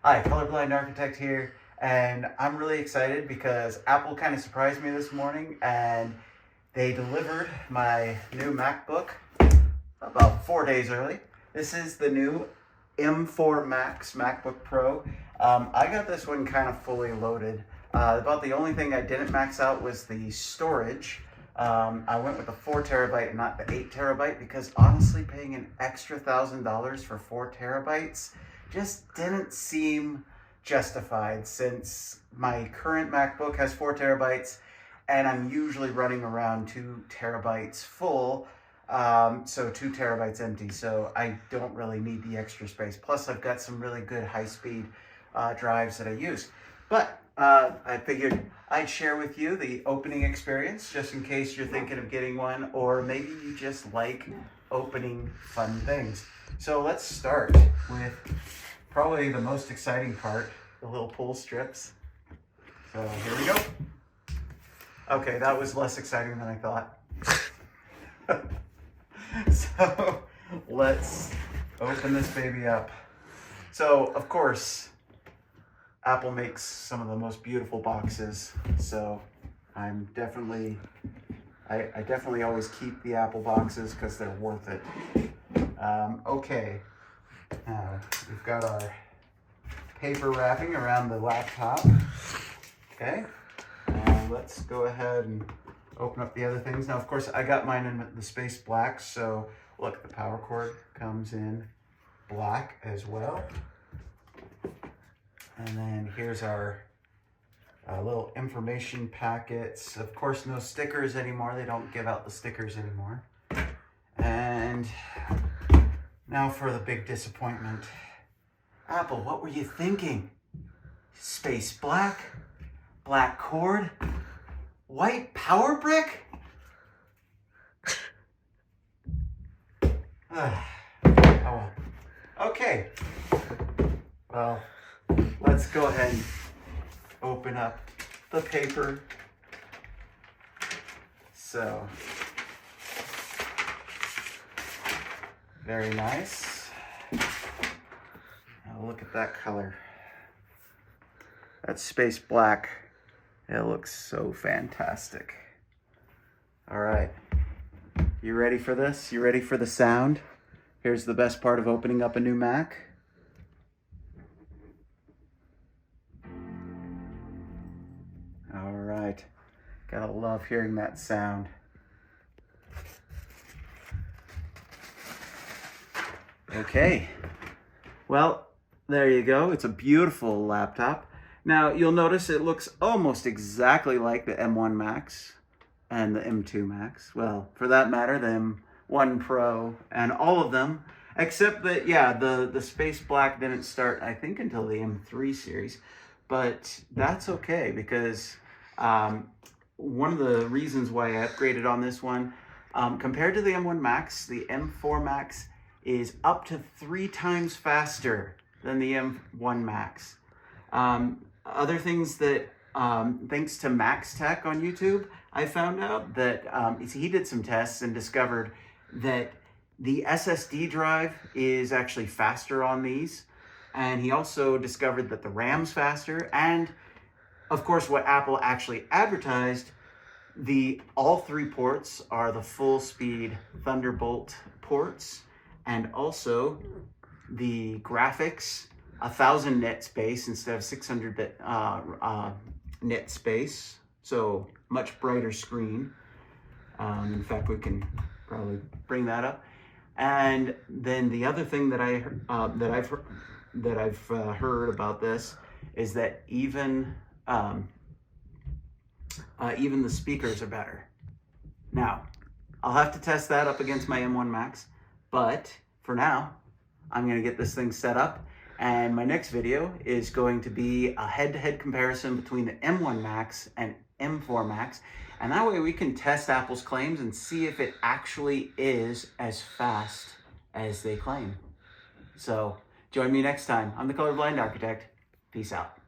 Hi, Colorblind Architect here, and I'm really excited because Apple kind of surprised me this morning and they delivered my new MacBook about 4 days early. This is the new M4Max MacBook Pro. I got this one kind of fully loaded. About the only thing I didn't max out was the storage. I went with the 4 terabyte and not the 8 terabyte because honestly paying an extra $1,000 for 4 terabytes just didn't seem justified since my current MacBook has 4 terabytes and I'm usually running around 2 terabytes full, so 2 terabytes empty, so I don't really need the extra space. Plus I've got some really good high-speed drives that I use. But I figured I'd share with you the opening experience just in case you're thinking of getting one, or maybe you just like opening fun things. So let's start with probably the most exciting part, the little pull strips. So here we go. Okay, that was less exciting than I thought. So let's open this baby up. So of course, Apple makes some of the most beautiful boxes. So I definitely always keep the Apple boxes because they're worth it. Okay, now we've got our paper wrapping around the laptop. Okay, and let's go ahead and open up the other things. Now, of course, I got mine in the space black, so look, the power cord comes in black as well. And then here's our little information packets. Of course, no stickers anymore. They don't give out the stickers anymore. And now for the big disappointment. Apple, what were you thinking? Space black, black cord, white power brick? Oh well. Okay. Well, let's go ahead and open up the paper. So, very nice. Now look at that color. That's space black. It looks so fantastic. All right, you ready for this? You ready for the sound? Here's the best part of opening up a new Mac. All right, gotta love hearing that sound. Okay, well, there you go. It's a beautiful laptop. Now, you'll notice it looks almost exactly like the M1 Max and the M2 Max. Well, for that matter, the M1 Pro and all of them, except that, yeah, the space black didn't start, I think, until the M3 series. But that's okay because one of the reasons why I upgraded on this one, compared to the M1 Max, the M4 Max is up to 3 times faster than the M1 Max. Other things that, thanks to Max Tech on YouTube, I found out that he did some tests and discovered that the SSD drive is actually faster on these. And he also discovered that the RAM's faster. And of course, what Apple actually advertised, all 3 ports are the full speed Thunderbolt ports. And also the graphics, 1000 nit space instead of 600 nit space. So much brighter screen. In fact, we can probably bring that up. And then the other thing that I've heard about this is that even the speakers are better. Now, I'll have to test that up against my M1 Max, but for now, I'm gonna get this thing set up, and my next video is going to be a head-to-head comparison between the M1 Max and M4 Max, and that way we can test Apple's claims and see if it actually is as fast as they claim. So join me next time. I'm the Colorblind Architect. Peace out.